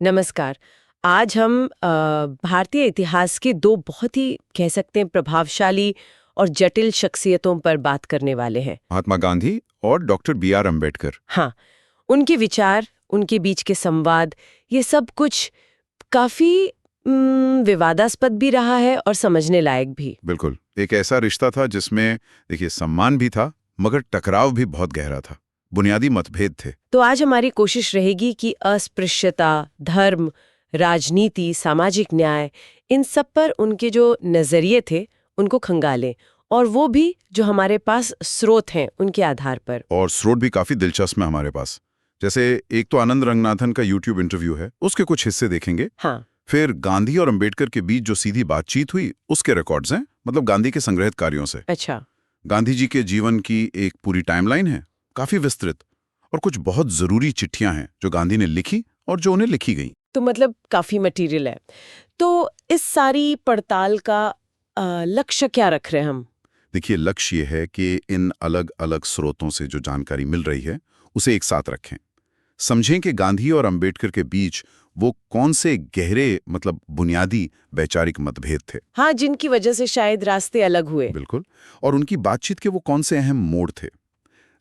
नमस्कार। आज हम भारतीय इतिहास के दो बहुत ही कह सकते हैं प्रभावशाली और जटिल शख्सियतों पर बात करने वाले हैं। महात्मा गांधी और डॉक्टर बी.आर. अम्बेडकर। हाँ, उनके विचार, उनके बीच के संवाद, ये सब कुछ काफी विवादास्पद भी रहा है और समझने लायक भी। बिल्कुल, एक ऐसा रिश्ता था जिसमें देखिए सम्मान भी था मगर टकराव भी बहुत गहरा था। बुनियादी मतभेद थे। तो आज हमारी कोशिश रहेगी कि अस्पृश्यता, धर्म, राजनीति, सामाजिक न्याय, इन सब पर उनके जो नजरिए थे उनको खंगालें, और वो भी जो हमारे पास स्रोत हैं उनके आधार पर। और स्रोत भी काफी दिलचस्प है हमारे पास। जैसे एक तो आनंद रंगनाथन का यूट्यूब इंटरव्यू है, उसके कुछ हिस्से देखेंगे। हाँ, फिर गांधी और अम्बेडकर के बीच जो सीधी बातचीत हुई उसके रिकॉर्ड्स हैं, मतलब गांधी के संग्रहित कार्यों से। अच्छा। गांधी जी के जीवन की एक पूरी टाइमलाइन है, काफी विस्तृत, और कुछ बहुत जरूरी चिट्ठियां हैं जो गांधी ने लिखी और जो उन्हें लिखी गई। तो मतलब काफी मटेरियल है। तो इस सारी पड़ताल का लक्ष्य क्या रख रहे हैं हम? देखिए, लक्ष्य ये है कि इन अलग अलग स्रोतों से जो जानकारी मिल रही है उसे एक साथ रखें। समझें कि गांधी और अम्बेडकर के बीच वो कौन से गहरे, मतलब बुनियादी वैचारिक मतभेद थे। हाँ, जिनकी वजह से शायद रास्ते अलग हुए। बिल्कुल। और उनकी बातचीत के वो कौन से अहम मोड़ थे।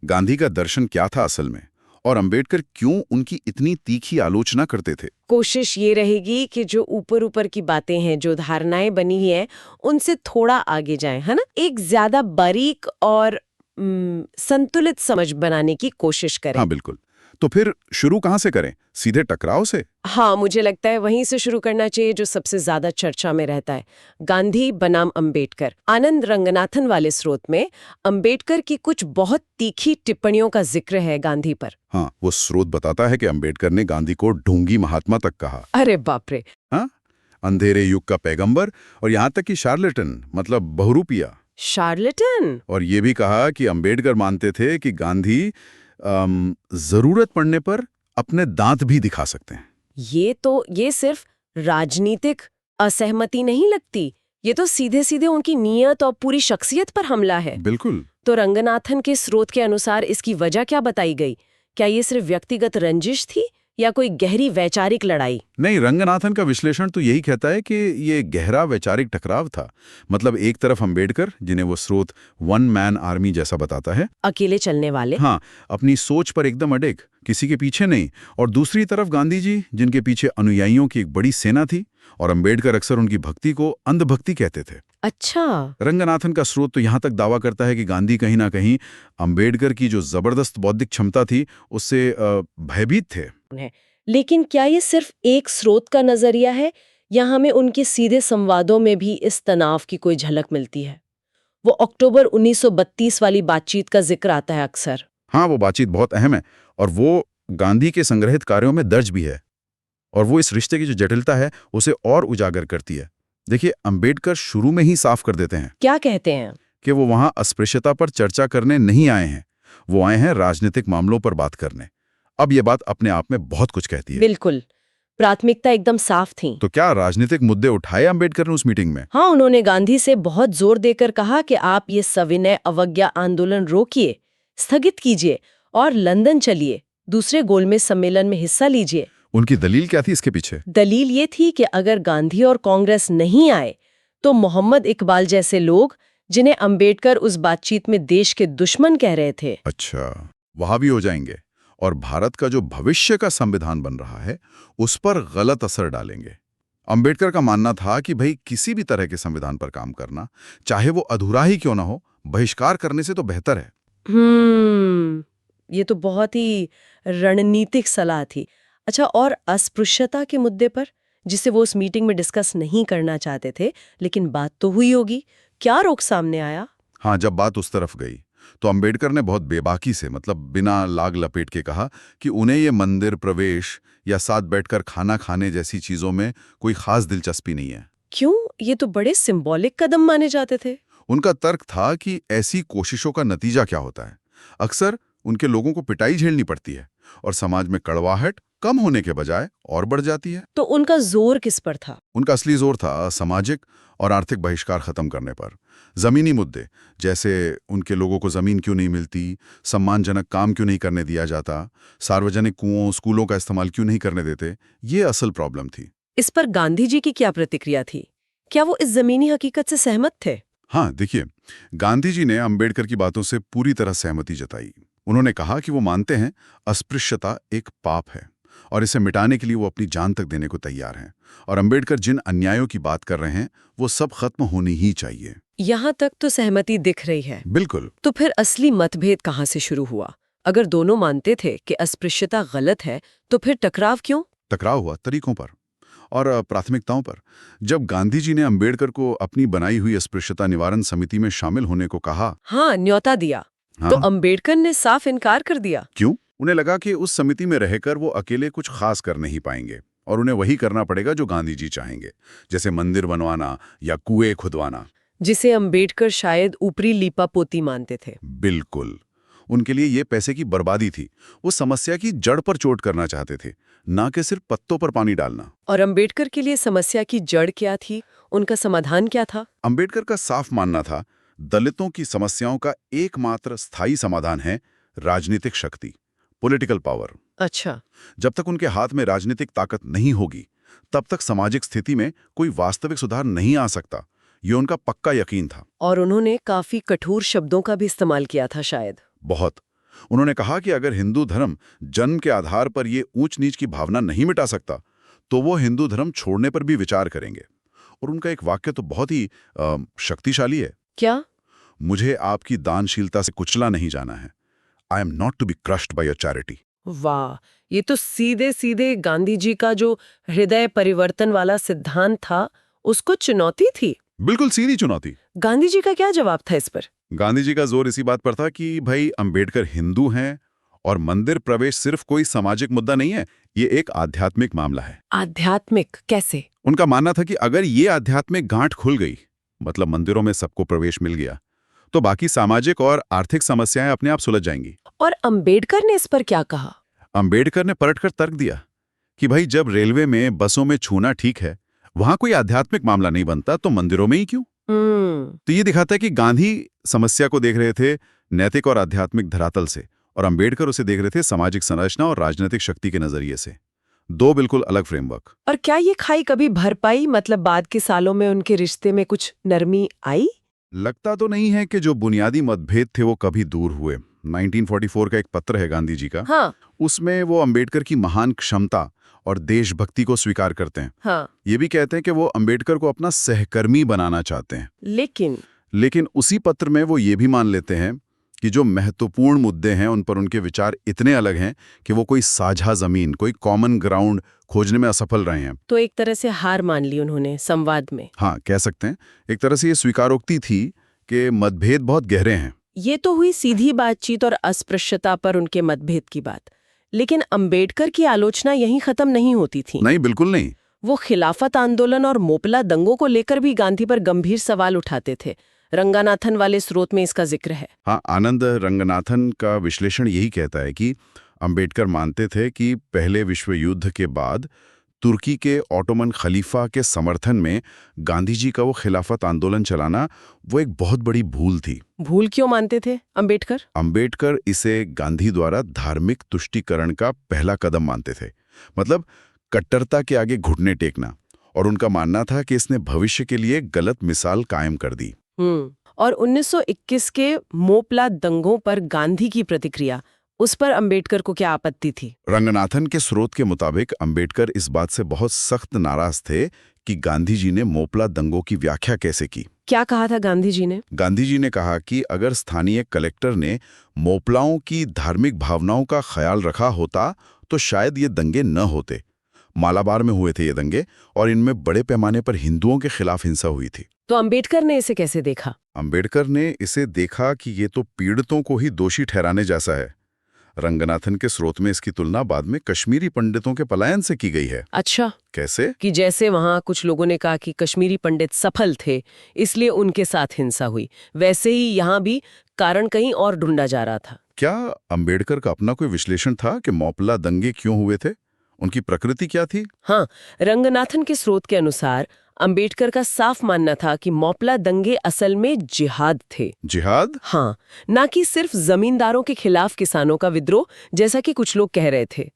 गांधी का दर्शन क्या था असल में, और अम्बेडकर क्यों उनकी इतनी तीखी आलोचना करते थे। कोशिश ये रहेगी कि जो ऊपर ऊपर की बातें हैं, जो धारणाएं बनी हुई हैं, उनसे थोड़ा आगे जाएं, है ना? एक ज्यादा बारीक और संतुलित समझ बनाने की कोशिश करें। हाँ बिल्कुल। तो फिर शुरू कहाँ से करें? सीधे टकराव से? हाँ, मुझे लगता है वहीं से शुरू करना चाहिए जो सबसे ज्यादा चर्चा में रहता है। गांधी बनाम अम्बेडकर। आनंद रंगनाथन वाले स्रोत में अम्बेडकर की कुछ बहुत तीखी टिप्पणियों का जिक्र है गांधी पर। हाँ, वो स्रोत बताता है कि अम्बेडकर ने गांधी को ढोंगी महात्मा तक कहा। अरे बाप रे! हाँ, अंधेरे युग का पैगंबर, और यहाँ तक कि शार्लेटन, मतलब बहुरूपिया। शार्लेटन! और ये भी कहा कि अम्बेडकर मानते थे कि गांधी जरूरत पड़ने पर अपने दांत भी दिखा सकते हैं। ये सिर्फ राजनीतिक असहमति नहीं लगती, ये तो सीधे सीधे उनकी नीयत और पूरी शख्सियत पर हमला है। बिल्कुल। तो रंगनाथन के स्रोत के अनुसार इसकी वजह क्या बताई गई? क्या ये सिर्फ व्यक्तिगत रंजिश थी या कोई गहरी वैचारिक लड़ाई? नहीं, रंगनाथन का विश्लेषण तो यही कहता है कि ये गहरा वैचारिक टकराव था। मतलब एक तरफ अम्बेडकर, जिन्हें वो स्रोत वन मैन आर्मी जैसा बताता है, अकेले चलने वाले। हाँ, अपनी सोच पर एकदम अडिग, किसी के पीछे नहीं। और दूसरी तरफ गांधी जी, जिनके पीछे अनुयायियों की एक बड़ी सेना थी, और अम्बेडकर अक्सर उनकी भक्ति को अंधभक्ति कहते थे। अच्छा। रंगनाथन का स्रोत तो यहाँ तक दावा करता है कि गांधी कहीं ना कहीं अम्बेडकर की जो जबरदस्त बौद्धिक क्षमता थी उससे भयभीत थे। लेकिन क्या ये सिर्फ एक स्रोत का नजरिया है या हमें उनके सीधे संवादों में भी इस तनाव की कोई झलक मिलती है? वो अक्टूबर 1932 वाली बातचीत का जिक्र आता है अक्सर। हाँ, वो बातचीत बहुत अहम है, और वो गांधी के संग्रहित कार्यों में दर्ज भी है, और वो इस रिश्ते की जो जटिलता है उसे और उजागर करती है। देखिए, अम्बेडकर शुरू में ही साफ कर देते हैं क्या कहते हैं? कि वो वहां अस्पृश्यता पर चर्चा करने नहीं आए हैं, वो आए हैं राजनीतिक मामलों पर बात करने। अब ये बात अपने आप में बहुत कुछ कहती है। बिल्कुल, प्राथमिकता एकदम साफ थी। तो क्या राजनीतिक मुद्दे उठाए अम्बेडकर ने उस मीटिंग में? हाँ, उन्होंने गांधी से बहुत जोर देकर कहा कि आप ये सविनय अवज्ञा आंदोलन रोकिए, स्थगित कीजिए और लंदन चलिए, दूसरे गोलमेज सम्मेलन में हिस्सा लीजिए। उनकी दलील क्या थी इसके पीछे? दलील ये थी कि अगर गांधी और कांग्रेस नहीं आए तो मोहम्मद इकबाल जैसे लोग, जिन्हें अम्बेडकर उस बातचीत में देश के दुश्मन कह रहे थे, अच्छा, वहां भी हो जाएंगे, और भारत का जो भविष्य का संविधान बन रहा है उस पर गलत असर डालेंगे। अंबेडकर का मानना था कि भाई किसी भी तरह के संविधान पर काम करना, चाहे वो अधूरा ही क्यों ना हो, बहिष्कार करने से तो बेहतर है। ये तो बहुत ही रणनीतिक सलाह थी। अच्छा, और अस्पृश्यता के मुद्दे पर, जिसे वो उस मीटिंग में डिस्कस नहीं करना चाहते थे, लेकिन बात तो हुई होगी, क्या रोक सामने आया? हाँ, जब बात उस तरफ गई तो अंबेडकर ने बहुत बेबाकी से, मतलब बिना लाग लपेट के कहा कि उन्हें ये मंदिर प्रवेश या साथ बैठकर खाना खाने जैसी चीजों में कोई खास दिलचस्पी नहीं है। क्यों? ये तो बड़े सिंबॉलिक कदम माने जाते थे। उनका तर्क था कि ऐसी कोशिशों का नतीजा क्या होता है। अक्सर उनके लोगों को पिटाई झेलनी पड़ती है, और समाज में कड़वाहट कम होने के बजाय और बढ़ जाती है। तो उनका जोर किस पर था? उनका असली जोर था सामाजिक और आर्थिक बहिष्कार खत्म करने पर। जमीनी मुद्दे, जैसे उनके लोगों को जमीन क्यों नहीं मिलती, सम्मानजनक काम क्यों नहीं करने दिया जाता, सार्वजनिक कुओं स्कूलों का इस्तेमाल क्यों नहीं करने देते, ये असल प्रॉब्लम थी। इस पर गांधी जी की क्या प्रतिक्रिया थी? क्या वो इस जमीनी हकीकत से सहमत थे? हाँ, देखिए, गांधी जी ने अंबेडकर की बातों से पूरी तरह सहमति जताई। उन्होंने कहा कि वो मानते हैं अस्पृश्यता एक पाप है और इसे मिटाने के लिए वो अपनी जान तक देने को तैयार हैं। और अंबेडकर जिन अन्यायों की बात कर रहे हैं वो सब खत्म होनी ही चाहिए। यहाँ तक तो सहमति दिख रही है। बिल्कुल। तो फिर असली मतभेद कहाँ से शुरू हुआ? अगर दोनों मानते थे कि अस्पृश्यता गलत है, तो फिर टकराव क्यों? टकराव हुआ तरीकों पर और प्राथमिकताओं पर। जब गांधी जी ने अंबेडकर को अपनी बनाई हुई अस्पृश्यता निवारण समिति में शामिल होने को कहा, हाँ, न्योता दिया, हाँ, तो अंबेडकर ने साफ इनकार कर दिया। क्यों? उन्हें लगा कि उस समिति में रहकर वो अकेले कुछ खास कर नहीं पाएंगे और उन्हें वही करना पड़ेगा जो गांधी जी चाहेंगे, जैसे मंदिर बनवाना या कुएं खुदवाना, जिसे अंबेडकर शायद ऊपरी लीपापोती मानते थे। बिल्कुल। उनके लिए ये पैसे की बर्बादी थी। वो समस्या की जड़ पर चोट करना चाहते थे, ना कि सिर्फ पत्तों पर पानी डालना। और अंबेडकर के लिए समस्या की जड़ क्या थी? उनका समाधान क्या था? अंबेडकर का साफ मानना था, दलितों की समस्याओं का एकमात्र स्थायी समाधान है राजनीतिक शक्ति, पॉलिटिकल पावर। अच्छा। जब तक उनके हाथ में राजनीतिक ताकत नहीं होगी, तब तक सामाजिक स्थिति में कोई वास्तविक सुधार नहीं आ सकता। ये उनका पक्का यकीन था। और उन्होंने काफी कठोर शब्दों का भी इस्तेमाल किया था शायद। बहुत। उन्होंने कहा कि अगर हिंदू धर्म जन्म के आधार पर ये ऊंच नीच की भावना नहीं मिटा सकता, तो वो हिंदू धर्म छोड़ने पर भी विचार करेंगे। और उनका एक वाक्य तो बहुत ही शक्तिशाली है। क्या? मुझे आपकी दानशीलता से कुचला नहीं जाना है। I am not to be crushed by your charity. वाह, ये तो सीधे सीधे गांधी जी का जो हृदय परिवर्तन वाला सिद्धांत था, उसको चुनौती थी। बिल्कुल सीधी चुनौती। गांधी जी का क्या जवाब था इस पर? गांधी जी का जोर इसी बात पर था कि भाई अंबेडकर हिंदू हैं और मंदिर प्रवेश सिर्फ कोई सामाजिक मुद्दा नहीं है, ये एक आध्यात्मिक मामला है। आध्यात्मिक कैसे? उनका मानना था कि अगर ये आध्यात्मिक गांठ खुल गई, मतलब मंदिरों में सबको प्रवेश मिल गया, तो बाकी सामाजिक और आर्थिक समस्याएं अपने आप सुलझ जाएंगी। और अंबेडकर ने इस पर क्या कहा? अंबेडकर ने पलटकर तर्क दिया कि भाई जब रेलवे में बसों में छूना ठीक है, वहां कोई आध्यात्मिक मामला नहीं बनता, तो मंदिरों में ही क्यों? तो ये दिखाता है कि गांधी समस्या को देख रहे थे नैतिक और आध्यात्मिक धरातल से, और अंबेडकर उसे देख रहे थे सामाजिक संरचना और राजनीतिक शक्ति के नजरिए से। दो बिल्कुल अलग फ्रेमवर्क। और क्या ये खाई कभी भर पाई? मतलब बाद के सालों में उनके रिश्ते में कुछ नरमी आई? लगता तो नहीं है कि जो बुनियादी मतभेद थे वो कभी दूर हुए। 1944 का एक पत्र है गांधी जी का। हाँ। उसमें वो अंबेडकर की महान क्षमता और देशभक्ति को स्वीकार करते हैं। हाँ। ये भी कहते हैं कि वो अंबेडकर को अपना सहकर्मी बनाना चाहते हैं। लेकिन उसी पत्र में वो ये भी मान लेते हैं कि जो महत्वपूर्ण मुद्दे हैं उन पर उनके विचार इतने अलग हैं कि वो कोई साझा जमीन, कोई कॉमन ग्राउंड खोजने में असफल रहे हैं। तो एक तरह से हार मान ली उन्होंने संवाद में। हाँ, कह सकते हैं। एक तरह से ये स्वीकारोक्ति थी कि मतभेद बहुत गहरे हैं। ये तो हुई सीधी बातचीत और अस्पृश्यता पर उनके मतभेद की बात। लेकिन अंबेडकर की आलोचना यहीं खत्म नहीं होती थी। नहीं, बिल्कुल नहीं। वो खिलाफत आंदोलन और मोपला दंगों को लेकर भी गांधी पर गंभीर सवाल उठाते थे। रंगनाथन वाले स्रोत में इसका जिक्र है। हाँ, आनंद रंगनाथन का विश्लेषण यही कहता है कि अंबेडकर मानते थे कि पहले विश्व युद्ध के बाद तुर्की के ऑटोमन खलीफा के समर्थन में गांधी जी का वो खिलाफत आंदोलन चलाना वो एक बहुत बड़ी भूल थी। भूल क्यों मानते थे अंबेडकर? अंबेडकर इसे गांधी द्वारा धार्मिक तुष्टीकरण का पहला कदम मानते थे, मतलब कट्टरता के आगे घुटने टेकना। और उनका मानना था कि इसने भविष्य के लिए गलत मिसाल कायम कर दी। और 1921 के मोपला दंगों पर गांधी की प्रतिक्रिया, उस पर अंबेडकर को क्या आपत्ति थी? रंगनाथन के स्रोत के मुताबिक अंबेडकर इस बात से बहुत सख्त नाराज थे कि गांधी जी ने मोपला दंगों की व्याख्या कैसे की। क्या कहा था गांधी जी ने? गांधी जी ने कहा कि अगर स्थानीय कलेक्टर ने मोपलाओं की धार्मिक भावनाओं का ख्याल रखा होता तो शायद ये दंगे न होते। मालाबार में हुए थे ये दंगे और इनमें बड़े पैमाने पर हिंदुओं के खिलाफ हिंसा हुई थी। तो अंबेडकर ने इसे कैसे देखा? अंबेडकर ने इसे देखा कि ये तो पीड़ितों को ही दोषी ठहराने जैसा है। रंगनाथन के स्रोत में इसकी तुलना बाद में कश्मीरी पंडितों के पलायन से की गई है। अच्छा, कैसे? कि जैसे वहां कुछ लोगों ने कहा कि कश्मीरी पंडित सफल थे इसलिए उनके साथ हिंसा हुई, वैसे ही यहाँ भी कारण कहीं और ढूंढा जा रहा था। क्या अंबेडकर का अपना कोई विश्लेषण था कि मोपला दंगे क्यों हुए थे उनकी प्रकृति क्या थी? हाँ, रंगनाथन के स्रोत के अनुसार अंबेडकर का साफ मानना था कि मॉपला दंगे असल में जिहाद थे। जिहाद? हाँ, ना कि सिर्फ जमींदारों के खिलाफ किसानों का विद्रोह, जैसा कि कुछ लोग कह रहे थे।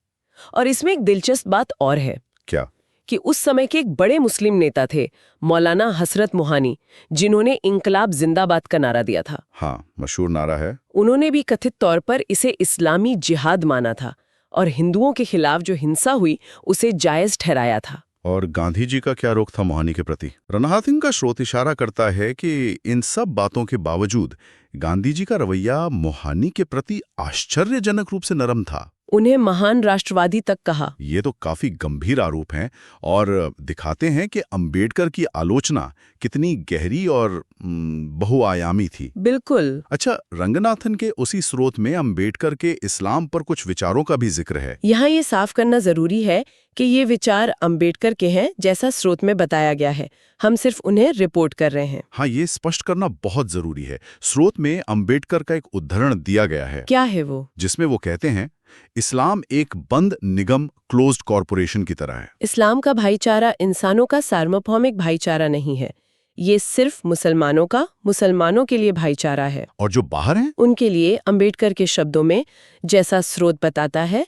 और इसमें एक दिलचस्प बात और है। क्या? कि उस समय के एक बड़े मुस्लिम नेता थे, मौलाना हसरत मोहानी, जिन्होंने इंकलाब जिंदाबाद का नारा दिया था। हाँ, मशहूर नारा है। उन्होंने भी कथित तौर पर इसे इस्लामी जिहाद माना था और हिंदुओं के खिलाफ जो हिंसा हुई उसे जायज ठहराया था। और गांधी जी का क्या रुख था मोहानी के प्रति? रंगनाथन का स्रोत इशारा करता है कि इन सब बातों के बावजूद गांधी जी का रवैया मोहानी के प्रति आश्चर्यजनक रूप से नरम था। उन्हें महान राष्ट्रवादी तक कहा। ये तो काफी गंभीर आरोप हैं और दिखाते हैं कि अंबेडकर की आलोचना कितनी गहरी और बहुआयामी थी। बिल्कुल। अच्छा, रंगनाथन के उसी स्रोत में अंबेडकर के इस्लाम पर कुछ विचारों का भी जिक्र है। यहाँ ये साफ करना जरूरी है कि ये विचार अंबेडकर के हैं, जैसा स्रोत में बताया गया है। हम सिर्फ उन्हें रिपोर्ट कर रहे हैं। हाँ, ये स्पष्ट करना बहुत जरूरी है। स्रोत में अंबेडकर का एक उद्धरण दिया गया है। क्या है वो? जिसमें वो कहते हैं, इस्लाम एक बंद निगम क्लोज्ड कॉरपोरेशन की तरह है। इस्लाम का भाईचारा इंसानों का सार्वभौमिक भाईचारा नहीं है। ये सिर्फ मुसलमानों के लिए भाईचारा है। और जो बाहर हैं, उनके लिए, अंबेडकर के शब्दों में, जैसा स्रोत बताता है,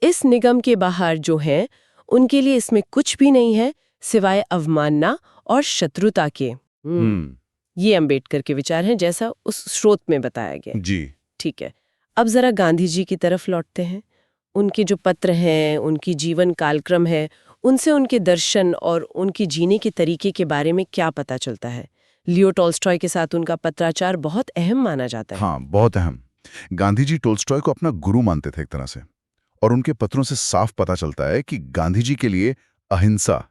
इस निगम के बाहर जो हैं, उनके लिए इसमें कुछ भी नहीं है सिवाय अवमानना और शत्रुता के। ये अंबेडकर के विचार हैं, जैसा उस स्रोत में बताया गया। जी ठीक है, अब जरा गांधी जी की तरफ लौटते हैं। उनके जो पत्र हैं, उनकी जीवन कालक्रम है, उनसे उनके दर्शन और उनकी जीने के तरीके के बारे में क्या पता चलता है? लियो टॉल्स्टॉय के साथ उनका पत्राचार बहुत अहम माना जाता है। हाँ, बहुत अहम। गांधी जी टोल्स्टॉय को अपना गुरु मानते थे एक तरह से, और उनके पत्रों से साफ पता चलता है कि गांधी जी के लिए अहिंसा,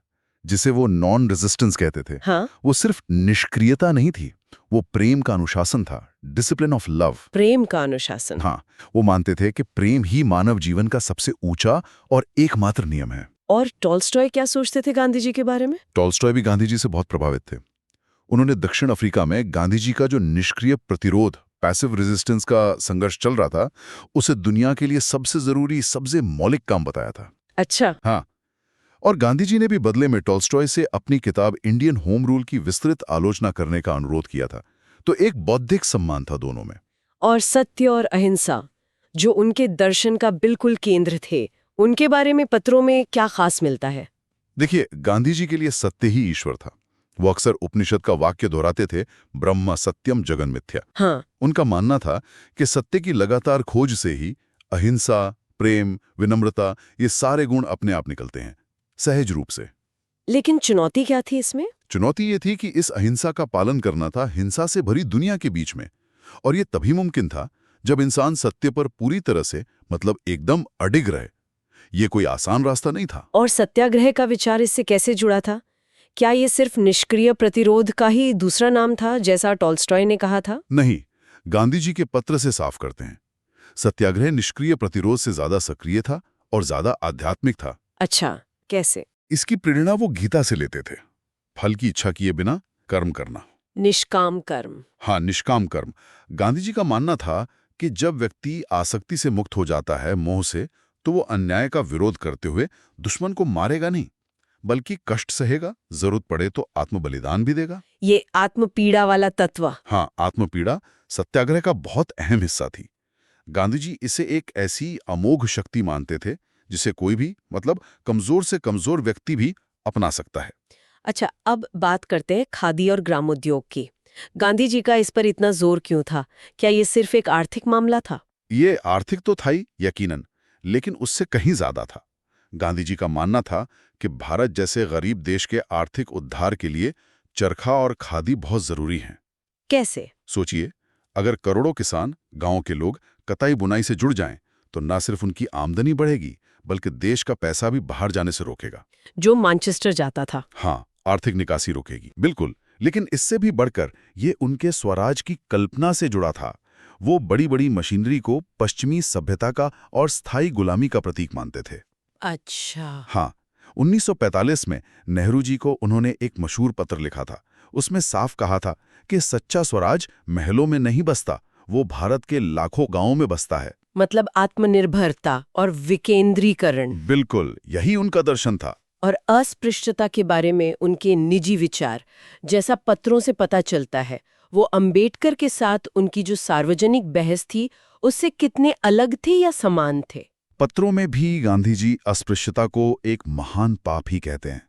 जिसे वो नॉन रेजिस्टेंस कहते थे, हाँ? वो सिर्फ निष्क्रियता नहीं थी, वो प्रेम का अनुशासन था, डिसिप्लिन ऑफ लव। प्रेम का अनुशासन। हाँ, वो मानते थे कि प्रेम ही मानव जीवन का सबसे ऊंचा और एकमात्र नियम है। और टॉल्स्टॉय क्या सोचते थे गांधी जी के बारे में? टॉल्स्टॉय भी गांधी जी से बहुत प्रभावित थे। उन्होंने दक्षिण अफ्रीका में गांधी जी का जो निष्क्रिय प्रतिरोध, पैसिव रेजिस्टेंस का संघर्ष चल रहा था, उसे दुनिया के लिए सबसे जरूरी, सबसे मौलिक काम बताया था। अच्छा। हाँ, और गांधी जी ने भी बदले में टॉल्स्टॉय से अपनी किताब इंडियन होम रूल की विस्तृत आलोचना करने का अनुरोध किया था। तो एक बौद्धिक सम्मान था दोनों में। और सत्य और अहिंसा, जो उनके दर्शन का बिल्कुल केंद्र थे, उनके बारे में पत्रों में क्या खास मिलता है? देखिए, गांधी जी के लिए सत्य ही ईश्वर था। वो अक्सर उपनिषद का वाक्य दोहराते थे, ब्रह्म सत्यम जगन मिथ्या। हाँ। उनका मानना था कि सत्य की लगातार खोज से ही अहिंसा, प्रेम, विनम्रता, ये सारे गुण अपने आप निकलते हैं, सहज रूप से। लेकिन चुनौती क्या थी इसमें? चुनौती ये थी कि इस अहिंसा का पालन करना था हिंसा से भरी दुनिया के बीच में, और ये तभी मुमकिन था जब इंसान सत्य पर पूरी तरह से, मतलब एकदम अडिग रहे। ये कोई आसान रास्ता नहीं था। और सत्याग्रह का विचार इससे कैसे जुड़ा था? क्या ये सिर्फ निष्क्रिय प्रतिरोध का ही दूसरा नाम था, जैसा टॉल्स्टॉय ने कहा था? नहीं, गांधी जी के पत्र से साफ करते हैं, सत्याग्रह निष्क्रिय प्रतिरोध से ज्यादा सक्रिय था और ज्यादा आध्यात्मिक था। अच्छा, कैसे? इसकी प्रेरणा वो गीता से लेते थे। फल की इच्छा किए बिना कर्म करना, निष्काम कर्म। हाँ, निष्काम कर्म। गांधी जी का मानना था कि जब व्यक्ति आसक्ति से मुक्त हो जाता है, मोह से, तो वो अन्याय का विरोध करते हुए दुश्मन को मारेगा नहीं, बल्कि कष्ट सहेगा, जरूरत पड़े तो आत्म बलिदान भी देगा। ये आत्मपीड़ा वाला तत्व। हाँ, आत्मपीड़ा सत्याग्रह का बहुत अहम हिस्सा थी। गांधी जी इसे एक ऐसी अमोघ शक्ति मानते थे जिसे कोई भी, मतलब कमजोर से कमजोर व्यक्ति भी अपना सकता है। अच्छा, अब बात करते हैं खादी और ग्रामोद्योग की। गांधी जी का इस पर इतना जोर क्यों था? क्या ये सिर्फ एक आर्थिक मामला था? ये आर्थिक तो था ही, यकीनन, लेकिन उससे कहीं ज्यादा था। गांधी जी का मानना था कि भारत जैसे गरीब देश के आर्थिक उद्धार के लिए चरखा और खादी बहुत जरूरी हैं। कैसे? सोचिए, अगर करोड़ों किसान, गांव के लोग कताई बुनाई से जुड़ जाएं, तो न सिर्फ उनकी आमदनी बढ़ेगी, बल्कि देश का पैसा भी बाहर जाने से रोकेगा, जो मैनचेस्टर जाता था। हाँ, आर्थिक निकासी रोकेगी, बिल्कुल। लेकिन इससे भी बढ़कर ये उनके स्वराज की कल्पना से जुड़ा था। वो बड़ी बड़ी मशीनरी को पश्चिमी सभ्यता का और स्थायी गुलामी का प्रतीक मानते थे। अच्छा। हाँ, 1945 में नेहरू जी को उन्होंने एक मशहूर पत्र लिखा था। उसमें साफ कहा था कि सच्चा स्वराज महलों में नहीं बसता, वो भारत के लाखों गांवों में बसता है। मतलब आत्मनिर्भरता और विकेंद्रीकरण। बिल्कुल, यही उनका दर्शन था। और अस्पृश्यता के बारे में उनके निजी विचार, जैसा पत्रों से पता चलता है, वो अंबेडकर के साथ उनकी जो सार्वजनिक बहस थी उससे कितने अलग थे या समान थे? पत्रों में भी गांधी जी अस्पृश्यता को एक महान पाप ही कहते हैं,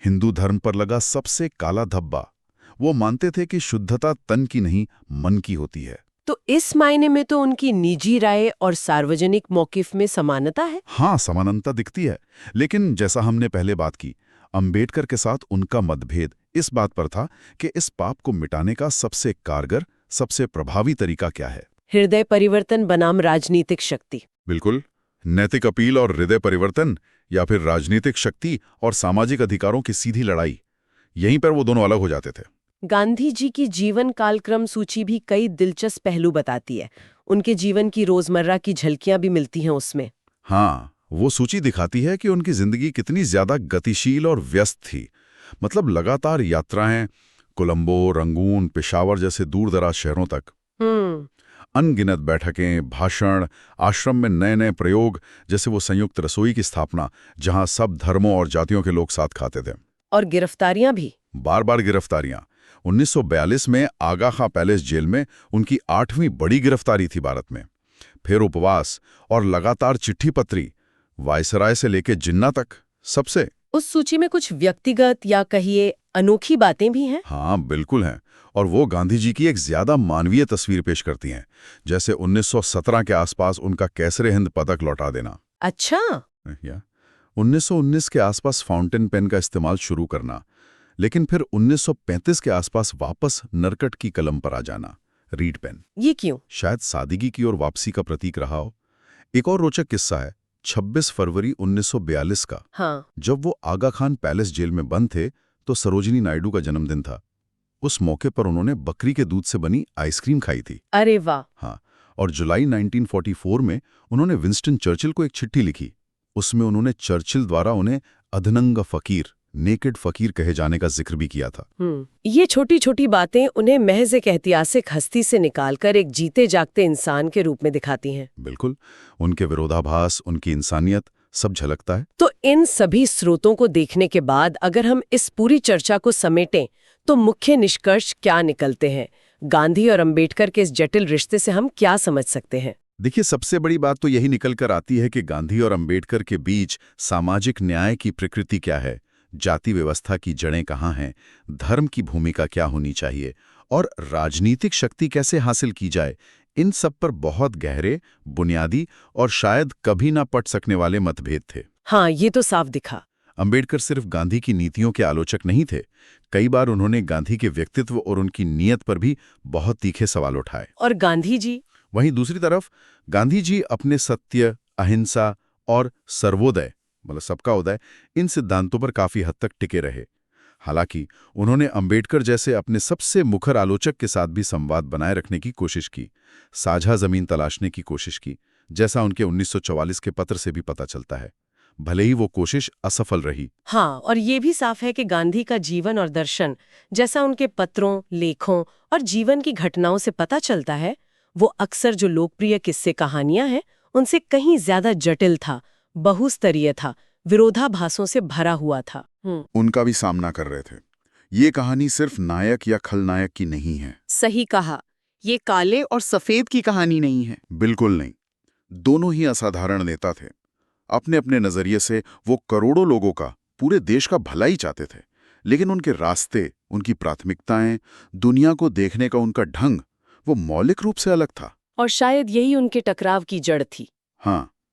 हिंदू धर्म पर लगा सबसे काला धब्बा। वो मानते थे कि शुद्धता तन की नहीं, मन की होती है। तो इस मायने में तो उनकी निजी राय और सार्वजनिक मौकिफ में समानता है। हाँ, समानता दिखती है, लेकिन जैसा हमने पहले बात की, अंबेडकर के साथ उनका मतभेद इस बात पर था कि इस पाप को मिटाने का सबसे कारगर, सबसे प्रभावी तरीका क्या है। हृदय परिवर्तन बनाम राजनीतिक शक्ति। बिल्कुल, नैतिक अपील और हृदय परिवर्तन, या फिर राजनीतिक शक्ति और सामाजिक अधिकारों की सीधी लड़ाई, यहीं पर वो दोनों अलग हो जाते थे। गांधी जी की जीवन कालक्रम सूची भी कई दिलचस्प पहलू बताती है। उनके जीवन की रोजमर्रा की झलकियां भी मिलती हैं उसमें। हाँ, वो सूची दिखाती है कि उनकी जिंदगी कितनी ज्यादा गतिशील और व्यस्त थी। मतलब लगातार यात्राएं, कोलंबो, रंगून, पेशावर जैसे दूर-दराज शहरों तक। अनगिनत बैठकें, भाषण, आश्रम में नए-नए प्रयोग, जैसे वो संयुक्त रसोई की स्थापना, जहां सब धर्मों और जातियों के लोग साथ खाते थे। और गिरफ्तारियां भी। बार-बार गिरफ्तारियां। 1942 में आगा खां पैलेस जेल में उनकी 8वीं बड़ी गिरफ्तारी थी भारत में। फिर उपवास और लगातार चिट्ठी पत्री, वायसराय से लेके जिन्ना तक, सबसे। उस सूची में कुछ व्यक्तिगत या कहिए अनोखी बातें भी हैं। हाँ, बिल्कुल हैं। और वो गांधी जी की एक ज्यादा मानवीय तस्वीर पेश करती हैं, जैसे 1917 के आसपास उनका कैसरे हिंद पदक लौटा देना। अच्छा। या 1919 के आसपास फाउंटेन पेन का इस्तेमाल शुरू करना, लेकिन फिर 1935 के आसपास वापस नरकट की कलम पर आ जाना, रीड पेन। ये क्यों? शायद सादगी की ओर वापसी का प्रतीक रहा हो। एक और रोचक किस्सा है 26 फरवरी 1942 का। हाँ। जब वो आगा खान पैलेस जेल में बंद थे तो सरोजिनी नायडू का जन्मदिन था। उस मौके पर उन्होंने बकरी के दूध से बनी आइसक्रीम खाई थी। अरे वाह। हाँ, और जुलाई 1944 में उन्होंने विंस्टन चर्चिल को एक चिट्ठी लिखी। उसमें उन्होंने चर्चिल द्वारा उन्हें अधनंग फकीर, नेकेड फकीर कहे जाने का जिक्र भी किया था। ये छोटी छोटी बातें उन्हें महज एक ऐतिहासिक हस्ती से निकालकर एक जीते जागते इंसान के रूप में दिखाती हैं। बिल्कुल, उनके विरोधाभास, उनकी इंसानियत, सब झलकता है। तो इन सभी स्रोतों को देखने के बाद अगर हम इस पूरी चर्चा को समेटें तो मुख्य निष्कर्ष क्या निकलते हैं? गांधी और अंबेडकर के इस जटिल रिश्ते से हम क्या समझ सकते हैं? देखिए, सबसे बड़ी बात तो यही निकल कर आती है कि गांधी और अंबेडकर के बीच सामाजिक न्याय की प्रकृति क्या है, जाति व्यवस्था की जड़ें कहाँ हैं, धर्म की भूमिका क्या होनी चाहिए और राजनीतिक शक्ति कैसे हासिल की जाए, इन सब पर बहुत गहरे, बुनियादी और शायद कभी ना पट सकने वाले मतभेद थे। हाँ, ये तो साफ दिखा। अंबेडकर सिर्फ गांधी की नीतियों के आलोचक नहीं थे, कई बार उन्होंने गांधी के व्यक्तित्व और उनकी नीयत पर भी बहुत तीखे सवाल उठाए। और गांधी जी? वहीं दूसरी तरफ गांधी जी अपने सत्य, अहिंसा और सर्वोदय, मतलब सबका उदय, इन सिद्धांतों पर काफी हद तक टिके रहे। हालांकि उन्होंने अंबेडकर जैसे अपने सबसे मुखर आलोचक के साथ भी संवाद बनाए रखने की कोशिश की, साझा जमीन तलाशने की कोशिश की, जैसा उनके 1944 के पत्र से भी पता चलता है। भले ही वो कोशिश असफल रही। हाँ, और ये भी साफ है कि गांधी का जीवन और दर्शन, जैसा उनके पत्रों, लेखों और जीवन की घटनाओं से पता चलता है, वो अक्सर जो लोकप्रिय किस्से कहानियां हैं उनसे कहीं ज्यादा जटिल था, बहुस्तरीय था, विरोधाभासों से भरा हुआ था। उनका भी सामना कर रहे थे। ये कहानी सिर्फ नायक या खलनायक की नहीं है। सही कहा, ये काले और सफेद की कहानी नहीं है। बिल्कुल नहीं। दोनों ही असाधारण नेता थे। अपने अपने नजरिए से वो करोड़ों लोगों का, पूरे देश का भला ही चाहते थे, लेकिन उनके रास्ते, उनकी प्राथमिकताएं, दुनिया को देखने का उनका ढंग, वो मौलिक रूप से अलग था। और शायद यही उनके टकराव की जड़ थी। हाँ,